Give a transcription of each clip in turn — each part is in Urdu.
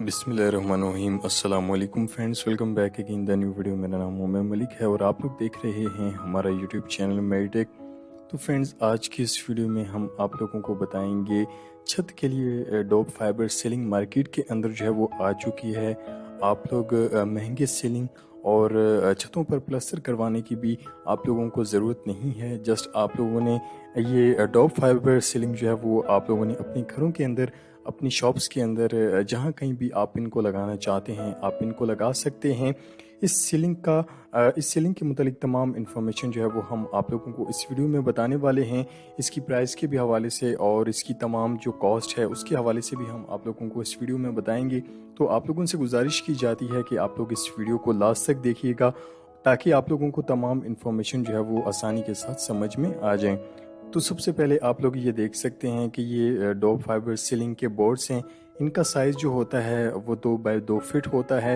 بسم اللہ الرحمن الرحیم۔ السلام علیکم friends, welcome back again the new video. میرا نام عمر ملک ہے اور آپ لوگ دیکھ رہے ہیں ہمارا یوٹیوب چینل میڈیٹیک۔ تو فرینڈس، آج کی اس ویڈیو میں ہم آپ لوگوں کو بتائیں گے چھت کے لیے ڈوب فائبر سیلنگ مارکیٹ کے اندر جو ہے وہ آ چکی ہے۔ آپ لوگ مہنگے سیلنگ اور چھتوں پر پلستر کروانے کی بھی آپ لوگوں کو ضرورت نہیں ہے۔ جسٹ آپ لوگوں نے یہ ڈوب فائبر سیلنگ جو ہے وہ آپ لوگوں نے اپنے گھروں کے اندر، اپنی شاپس کے اندر، جہاں کہیں بھی آپ ان کو لگانا چاہتے ہیں آپ ان کو لگا سکتے ہیں۔ اس سیلنگ کے متعلق تمام انفارمیشن جو ہے وہ ہم آپ لوگوں کو اس ویڈیو میں بتانے والے ہیں۔ اس کی پرائس کے بھی حوالے سے اور اس کی تمام جو کاسٹ ہے اس کے حوالے سے بھی ہم آپ لوگوں کو اس ویڈیو میں بتائیں گے۔ تو آپ لوگوں سے گزارش کی جاتی ہے کہ آپ لوگ اس ویڈیو کو لاسٹ تک دیکھیے گا تاکہ آپ لوگوں کو تمام انفارمیشن جو ہے وہ آسانی کے ساتھ سمجھ میں آ جائیں۔ تو سب سے پہلے آپ لوگ یہ دیکھ سکتے ہیں کہ یہ ڈوب فائبر سیلنگ کے بورڈز ہیں۔ ان کا سائز جو ہوتا ہے وہ 2x2 فٹ ہوتا ہے،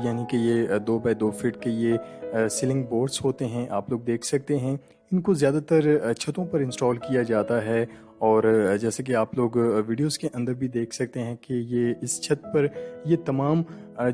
یعنی کہ یہ 2x2 فٹ کے یہ سیلنگ بورڈز ہوتے ہیں۔ آپ لوگ دیکھ سکتے ہیں ان کو زیادہ تر چھتوں پر انسٹال کیا جاتا ہے، اور جیسے کہ آپ لوگ ویڈیوز کے اندر بھی دیکھ سکتے ہیں کہ یہ اس چھت پر یہ تمام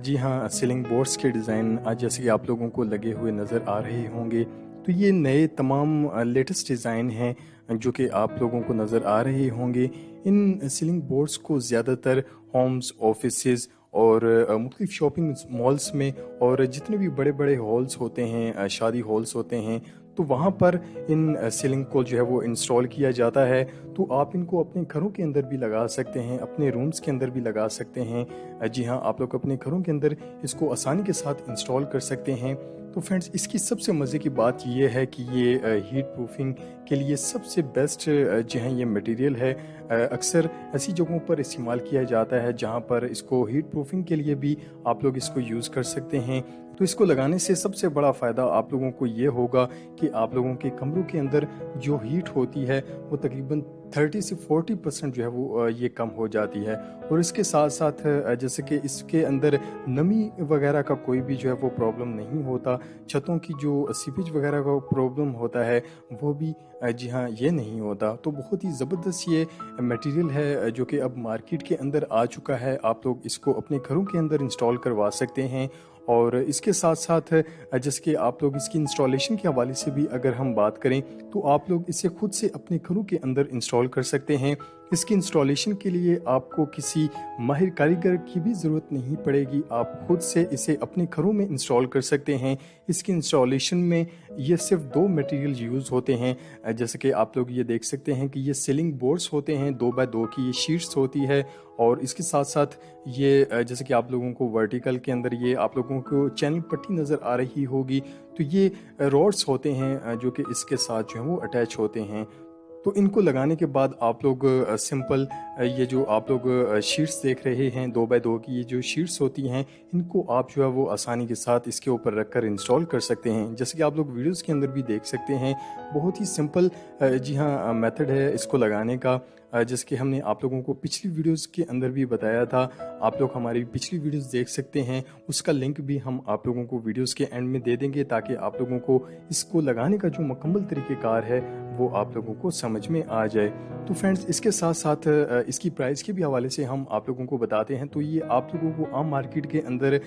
جی ہاں سیلنگ بورڈز کے ڈیزائن جیسے کہ آپ لوگوں کو لگے ہوئے نظر آ رہے ہوں گے۔ تو یہ نئے تمام لیٹسٹ ڈیزائن ہیں جو کہ آپ لوگوں کو نظر آ رہے ہوں گے۔ ان سیلنگ بورڈز کو زیادہ تر ہومز، آفیسز اور مختلف شاپنگ مالز میں اور جتنے بھی بڑے بڑے ہالز ہوتے ہیں، شادی ہالز ہوتے ہیں، تو وہاں پر ان سیلنگ کو جو ہے وہ انسٹال کیا جاتا ہے۔ تو آپ ان کو اپنے گھروں کے اندر بھی لگا سکتے ہیں، اپنے رومز کے اندر بھی لگا سکتے ہیں۔ جی ہاں، آپ لوگ اپنے گھروں کے اندر اس کو آسانی کے ساتھ انسٹال کر سکتے ہیں۔ تو فرینڈز، اس کی سب سے مزے کی بات یہ ہے کہ یہ ہیٹ پروفنگ کے لیے سب سے بیسٹ جو ہے یہ مٹیریل ہے۔ اکثر ایسی جگہوں پر استعمال کیا جاتا ہے جہاں پر اس کو ہیٹ پروفنگ کے لیے بھی آپ لوگ اس کو یوز کر سکتے ہیں۔ تو اس کو لگانے سے سب سے بڑا فائدہ آپ لوگوں کو یہ ہوگا کہ آپ لوگوں کے کمروں کے اندر جو ہیٹ ہوتی ہے وہ تقریباً 30 سے 40% جو ہے وہ یہ کم ہو جاتی ہے۔ اور اس کے ساتھ ساتھ جیسے کہ اس کے اندر نمی وغیرہ کا کوئی بھی جو ہے وہ پرابلم نہیں ہوتا، چھتوں کی جو سیپیج وغیرہ کا پرابلم ہوتا ہے وہ بھی جی ہاں یہ نہیں ہوتا۔ تو بہت ہی زبردست یہ میٹیریل ہے جو کہ اب مارکیٹ کے اندر آ چکا ہے۔ آپ لوگ اس کو اپنے گھروں کے اندر انسٹال کروا سکتے ہیں، اور اس کے ساتھ ساتھ جیسے کہ آپ لوگ اس کی انسٹالیشن کے حوالے سے بھی اگر ہم بات کریں تو آپ لوگ اسے خود سے اپنے گھروں کے اندر انسٹال کر سکتے ہیں۔ اس کی انسٹالیشن کے لیے آپ کو کسی ماہر کاریگر کی بھی ضرورت نہیں پڑے گی، آپ خود سے اسے اپنے گھروں میں انسٹال کر سکتے ہیں۔ اس کی انسٹالیشن میں یہ صرف 2 مٹیریل یوز ہوتے ہیں، جیسے کہ آپ لوگ یہ دیکھ سکتے ہیں کہ یہ سیلنگ بورڈز ہوتے ہیں، 2x2 کی یہ شیٹس ہوتی ہے، اور اس کے ساتھ ساتھ یہ جیسے کہ آپ لوگوں کو ورٹیکل کے اندر یہ آپ لوگوں کو چینل پٹی نظر آ رہی ہوگی، تو یہ راڈس ہوتے ہیں جو کہ اس کے ساتھ جو ہیں وہ اٹیچ ہوتے ہیں۔ تو ان کو لگانے کے بعد آپ لوگ سمپل یہ جو آپ لوگ شیٹس دیکھ رہے ہیں 2x2 کی یہ جو شیٹس ہوتی ہیں، ان کو آپ جو ہے وہ آسانی کے ساتھ اس کے اوپر رکھ کر انسٹال کر سکتے ہیں۔ جیسے کہ آپ لوگ ویڈیوز کے اندر بھی دیکھ سکتے ہیں، بہت ہی سمپل جی ہاں میتھڈ ہے اس کو لگانے کا، جیسے کہ ہم نے آپ لوگوں کو پچھلی ویڈیوز کے اندر بھی بتایا تھا۔ آپ لوگ ہماری پچھلی ویڈیوز دیکھ سکتے ہیں، اس کا لنک بھی ہم آپ لوگوں کو ویڈیوز کے اینڈ میں دے دیں گے تاکہ آپ لوگوں کو اس کو لگانے کا جو مکمل طریقہ کار ہے وہ آپ لوگوں کو سمجھ میں آ جائے۔ تو فرینڈز، اس کے ساتھ ساتھ اس کی پرائس کے بھی حوالے سے ہم آپ لوگوں کو بتاتے ہیں۔ تو یہ آپ لوگوں کو عام مارکیٹ کے اندر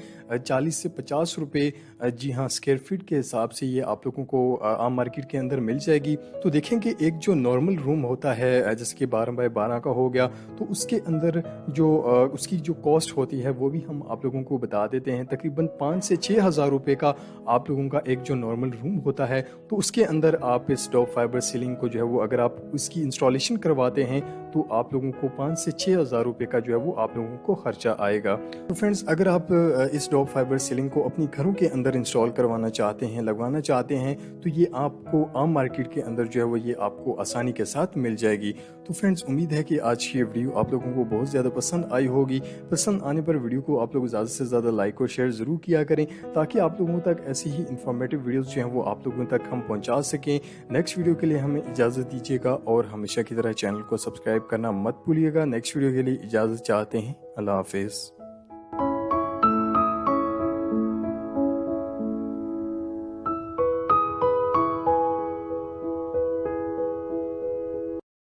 40 سے 50 روپے جی ہاں اسکوائر فٹ کے حساب سے یہ آپ لوگوں کو عام مارکیٹ کے اندر مل جائے گی۔ تو دیکھیں کہ ایک جو نارمل روم ہوتا ہے جیسے کہ 12x12 کا ہو گیا، تو اس کے اندر جو اس کی جو کاسٹ ہوتی ہے وہ بھی ہم آپ لوگوں کو بتا دیتے ہیں۔ تقریباً 5 سے 6 ہزار روپے کا آپ لوگوں کا ایک جو نارمل روم ہوتا ہے، تو اس کے اندر آپ اس ڈوب فائبر سیلنگ کو جو ہے وہ اگر آپ اس کی انسٹالیشن کرواتے ہیں تو آپ لوگوں کو 5 سے 6 ہزار روپے کا جو ہے وہ آپ لوگوں کو خرچہ آئے گا۔ تو فرینڈز، اگر آپ اس ڈوب فائبر سیلنگ کو اپنی گھروں کے اندر انسٹال کروانا چاہتے ہیں، لگوانا چاہتے ہیں، تو یہ آپ کو عام مارکیٹ کے اندر جو ہے وہ یہ آپ کو آسانی کے ساتھ مل جائے گی۔ تو فرینڈز، امید ہے کہ آج کی یہ ویڈیو آپ لوگوں کو بہت زیادہ پسند آئی ہوگی۔ پسند آنے پر ویڈیو کو آپ لوگ زیادہ سے زیادہ لائک اور شیئر ضرور کیا کریں تاکہ آپ لوگوں تک ایسی ہی انفارمیٹیو ویڈیوز جو ہیں وہ آپ لوگوں تک ہم پہنچا سکیں۔ نیکسٹ ویڈیو کے لیے ہمیں اجازت دیجیے گا، اور ہمیشہ کی طرح چینل کو سبسکرائب کرنا مت بھولیے گا۔ نیکسٹ ویڈیو کے لیے اجازت چاہتے ہیں، اللہ حافظ۔